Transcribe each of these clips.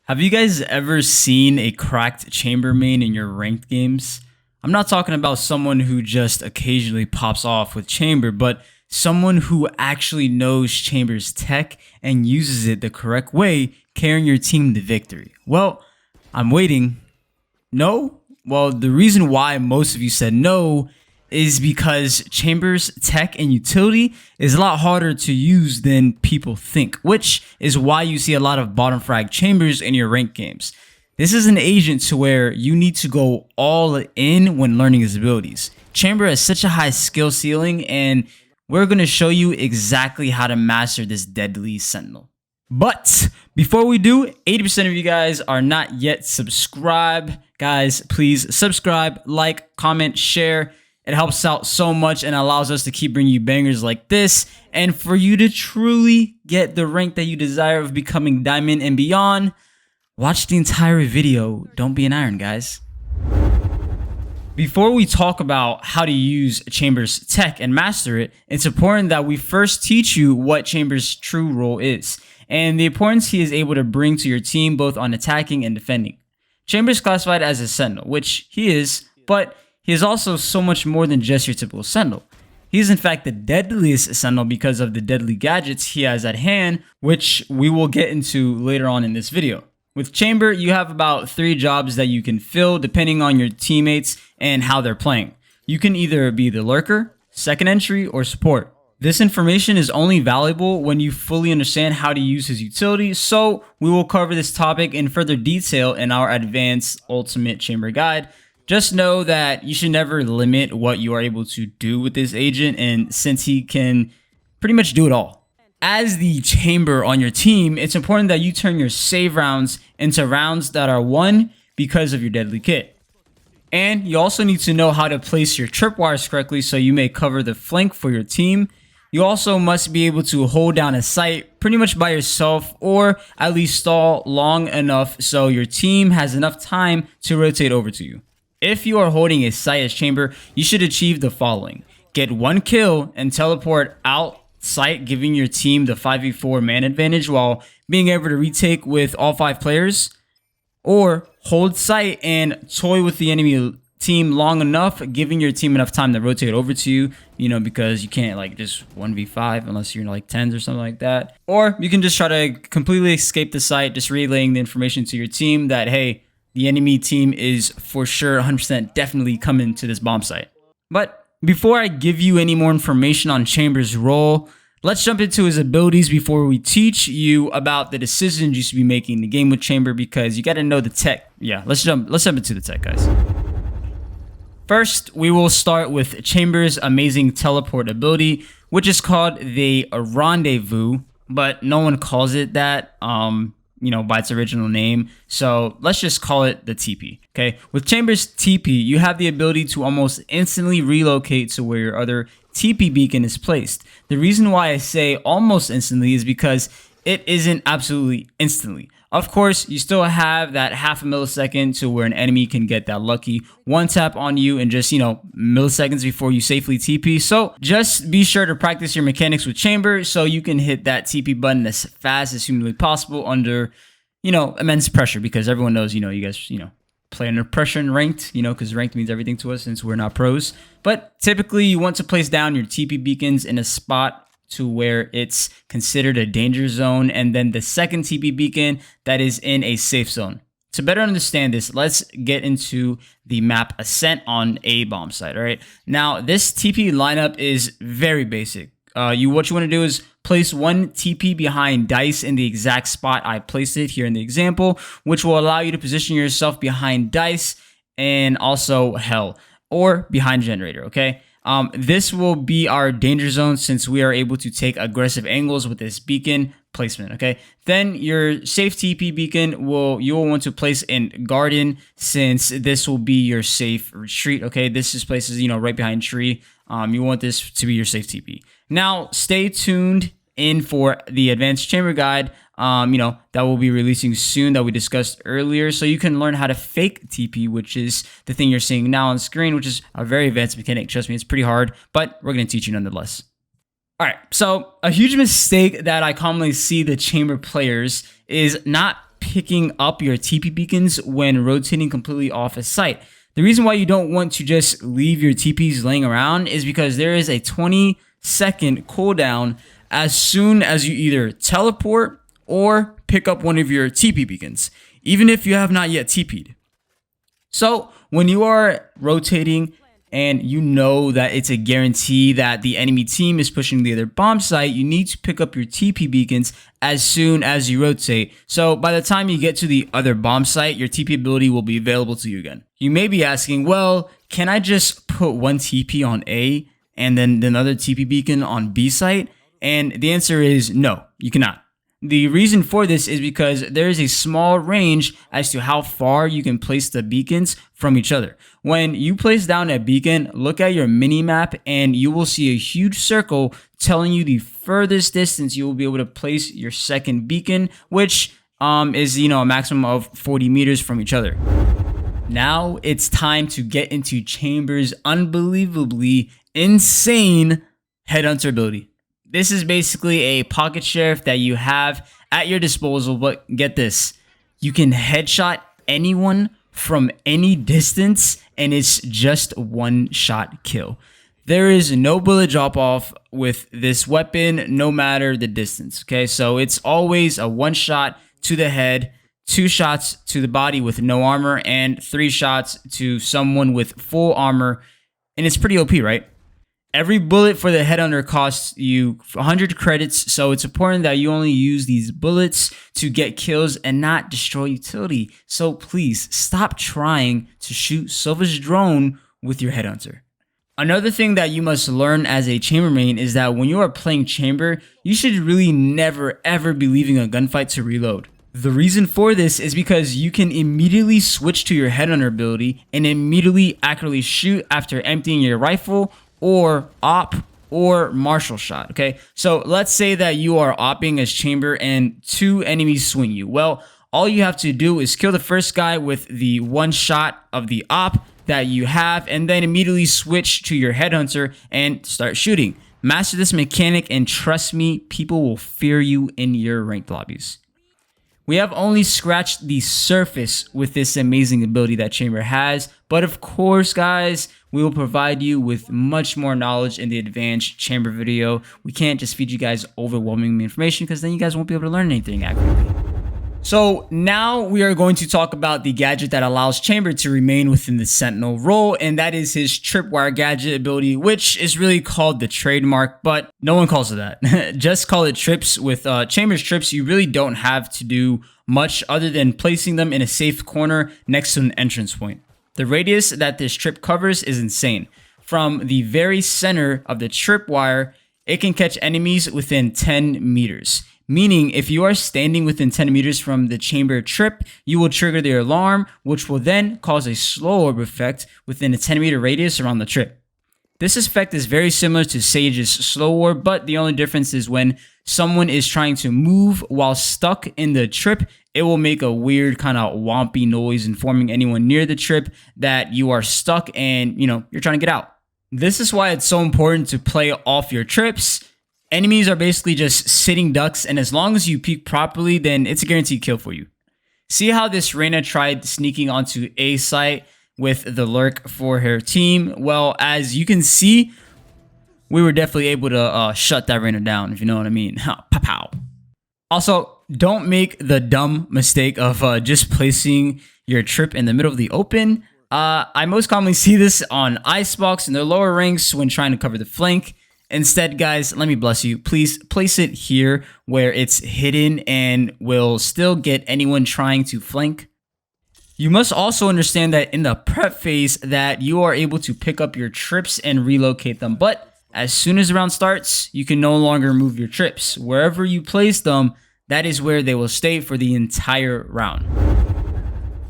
Have you guys ever seen a cracked chamber main in your ranked games? I'm not talking about someone who just occasionally pops off with chamber, but someone who actually knows chamber's tech and uses it the correct way, carrying your team to victory. Well, I'm waiting. No? Well, the reason why most of you said no is because chamber's tech and utility is a lot harder to use than people think, which is why you see a lot of bottom frag chambers in your ranked games. This is an agent to where you need to go all in when learning his abilities. Chamber has such a high skill ceiling, and we're going to show you exactly how to master this deadly sentinel. But before we do, 80% of you guys are not yet subscribed. Guys, please subscribe, like, comment, share. It helps out so much and allows us to keep bringing you bangers like this, and for you to truly get the rank that you desire of becoming diamond and beyond. Watch the entire video. Don't be an iron, guys. Before we talk about how to use Chamber's tech and master it, it's important that we first teach you what Chamber's true role is and the importance he is able to bring to your team both on attacking and defending. Chamber is classified as a sentinel, which he is, but he is also so much more than just your typical sentinel. He is in fact the deadliest sentinel because of the deadly gadgets he has at hand, which we will get into later on in this video. With Chamber, you have about 3 jobs that you can fill depending on your teammates and how they're playing. You can either be the lurker, second entry, or support. This information is only valuable when you fully understand how to use his utility, so we will cover this topic in further detail in our advanced Ultimate Chamber guide. Just know that you should never limit what you are able to do with this agent, and since he can pretty much do it all. As the chamber on your team, it's important that you turn your save rounds into rounds that are won because of your deadly kit. And you also need to know how to place your tripwires correctly so you may cover the flank for your team. You also must be able to hold down a site pretty much by yourself, or at least stall long enough so your team has enough time to rotate over to you. If you are holding a site as chamber, you should achieve the following. Get 1 kill and teleport out site, giving your team the 5v4 man advantage while being able to retake with all 5 players. Or hold site and toy with the enemy team long enough, giving your team enough time to rotate over to you, because you can't like just 1v5 unless you're like 10s or something like that. Or you can just try to completely escape the site, just relaying the information to your team that, hey, the enemy team is for sure 100% definitely coming to this bomb site. But before I give you any more information on Chamber's role, let's jump into his abilities before we teach you about the decisions you should be making in the game with Chamber, because you got to know the tech. Yeah, let's jump into the tech, guys. First, we will start with Chamber's amazing teleport ability, which is called the Rendezvous, but no one calls it that. By its original name. So let's just call it the TP. Okay. With Chamber's TP, you have the ability to almost instantly relocate to where your other TP beacon is placed. The reason why I say almost instantly is because it isn't absolutely instantly. Of course, you still have that half a millisecond to where an enemy can get that lucky 1 tap on you in just, milliseconds before you safely TP. So just be sure to practice your mechanics with Chamber so you can hit that TP button as fast as humanly possible under, immense pressure, because everyone knows, you guys, play under pressure in ranked, because ranked means everything to us since we're not pros. But typically you want to place down your TP beacons in a spot to where it's considered a danger zone, and then the second TP beacon that is in a safe zone. To better understand this, let's get into the map Ascent on a bomb site. All right. Now, this TP lineup is very basic. What you want to do is place 1 TP behind Dice in the exact spot I placed it here in the example, which will allow you to position yourself behind Dice and also Hell, or behind Generator. Okay. This will be our danger zone since we are able to take aggressive angles with this beacon placement. Okay. Then your safe TP beacon you will want to place in Garden, since this will be your safe retreat. Okay. This is places, right behind tree. You want this to be your safe TP. Now stay tuned in for the advanced chamber guide, that will be releasing soon, that we discussed earlier, so you can learn how to fake TP, which is the thing you're seeing now on screen, which is a very advanced mechanic. Trust me, it's pretty hard, but we're going to teach you nonetheless. All right, so a huge mistake that I commonly see the chamber players is not picking up your TP beacons when rotating completely off a site. The reason why you don't want to just leave your TPs laying around is because there is a 20-second cooldown as soon as you either teleport or pick up one of your TP beacons, even if you have not yet TP'd. So when you are rotating and you know that it's a guarantee that the enemy team is pushing the other bomb site, you need to pick up your TP beacons as soon as you rotate. So by the time you get to the other bomb site, your TP ability will be available to you again. You may be asking, well, can I just put one TP on A and then another TP beacon on B site? And the answer is no, you cannot. The reason for this is because there is a small range as to how far you can place the beacons from each other. When you place down a beacon, look at your mini map and you will see a huge circle telling you the furthest distance you will be able to place your second beacon, which is a maximum of 40 meters from each other. Now it's time to get into Chamber's unbelievably insane headhunter ability. This is basically a pocket sheriff that you have at your disposal, but get this, you can headshot anyone from any distance and it's just one shot kill. There is no bullet drop off with this weapon, no matter the distance, okay? So it's always a one shot to the head, 2 shots to the body with no armor, and 3 shots to someone with full armor, and it's pretty OP, right? Every bullet for the headhunter costs you 100 credits, so it's important that you only use these bullets to get kills and not destroy utility. So please stop trying to shoot Silva's drone with your headhunter. Another thing that you must learn as a chamber main is that when you are playing chamber, you should really never ever be leaving a gunfight to reload. The reason for this is because you can immediately switch to your headhunter ability and immediately accurately shoot after emptying your rifle or op or martial shot, okay? So let's say that you are opping as chamber and 2 enemies swing you. Well, all you have to do is kill the first guy with the one shot of the op that you have and then immediately switch to your headhunter and start shooting. Master this mechanic and trust me, people will fear you in your ranked lobbies. We have only scratched the surface with this amazing ability that Chamber has, but of course, guys, we will provide you with much more knowledge in the advanced Chamber video. We can't just feed you guys overwhelming information because then you guys won't be able to learn anything accurately. So now we are going to talk about the gadget that allows Chamber to remain within the Sentinel role, and that is his Tripwire gadget ability, which is really called the trademark, but no one calls it that. Just call it trips. With Chamber's trips, you really don't have to do much other than placing them in a safe corner next to an entrance point. The radius that this trip covers is insane. From the very center of the tripwire, it can catch enemies within 10 meters. Meaning, if you are standing within 10 meters from the chamber trip, you will trigger the alarm, which will then cause a slow orb effect within a 10-meter radius around the trip. This effect is very similar to Sage's slow orb, but the only difference is when someone is trying to move while stuck in the trip, it will make a weird kind of wompy noise informing anyone near the trip that you are stuck and, you're trying to get out. This is why it's so important to play off your trips. Enemies are basically just sitting ducks, and as long as you peek properly, then it's a guaranteed kill for you. See how this Reyna tried sneaking onto A site with the lurk for her team? Well, as you can see, we were definitely able to shut that Reyna down, if you know what I mean. Pow. Also, don't make the dumb mistake of just placing your trip in the middle of the open. I most commonly see this on Icebox in their lower ranks when trying to cover the flank. Instead, guys, let me bless you. Please place it here where it's hidden and will still get anyone trying to flank. You must also understand that in the prep phase that you are able to pick up your trips and relocate them. But as soon as the round starts, you can no longer move your trips. Wherever you place them, that is where they will stay for the entire round.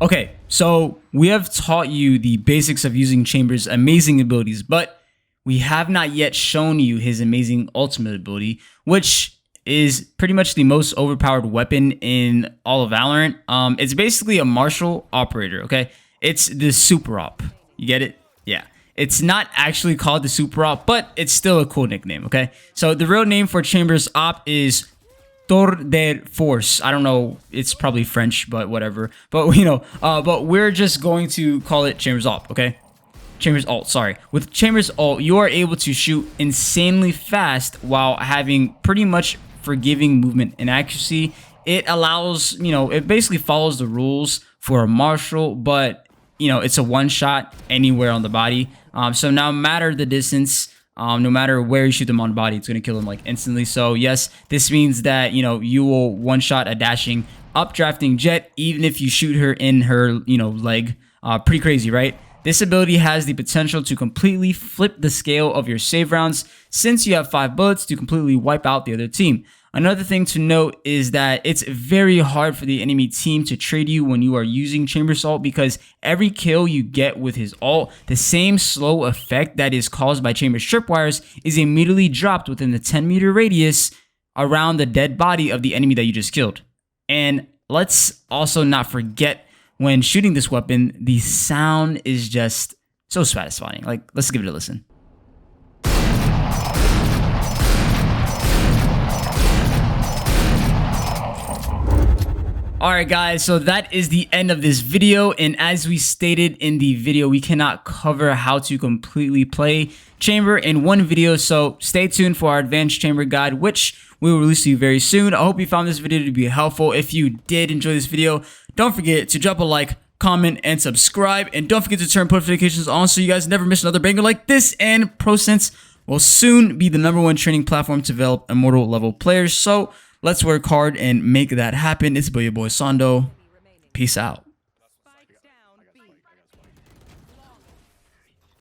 Okay, so we have taught you the basics of using Chamber's amazing abilities, but we have not yet shown you his amazing ultimate ability, which is pretty much the most overpowered weapon in all of Valorant. It's basically a martial operator, okay? It's the super op. You get it? Yeah. It's not actually called the super op, but it's still a cool nickname, okay? So the real name for Chamber's op is tour de force. I don't know, it's probably French, but whatever. But you know, but we're just going to call it Chambers Alt, okay? Chambers Alt, sorry. With Chambers Alt, you are able to shoot insanely fast while having pretty much forgiving movement and accuracy. It allows, you know, it basically follows the rules for a martial, but you know, it's a one shot anywhere on the body. So no matter the distance, no matter where you shoot them on the body, it's going to kill them like instantly. So yes, this means that, you know, you will one shot a dashing updrafting Jett, even if you shoot her in her, you know, leg. Pretty crazy, right? This ability has the potential to completely flip the scale of your save rounds, since you have 5 bullets to completely wipe out the other team. Another thing to note is that it's very hard for the enemy team to trade you when you are using Chambers Alt, because every kill you get with his ult, the same slow effect that is caused by Chambers Tripwires is immediately dropped within the 10-meter radius around the dead body of the enemy that you just killed. And let's also not forget, when shooting this weapon, the sound is just so satisfying. Like, let's give it a listen. Alright guys, so that is the end of this video, and as we stated in the video, we cannot cover how to completely play Chamber in one video, so stay tuned for our advanced Chamber guide, which we will release to you very soon. I hope you found this video to be helpful. If you did enjoy this video, don't forget to drop a like, comment, and subscribe, and don't forget to turn post notifications on so you guys never miss another banger like this. And ProSense will soon be the #1 training platform to develop immortal level players, so let's work hard and make that happen. It's your boy Sando. Peace out.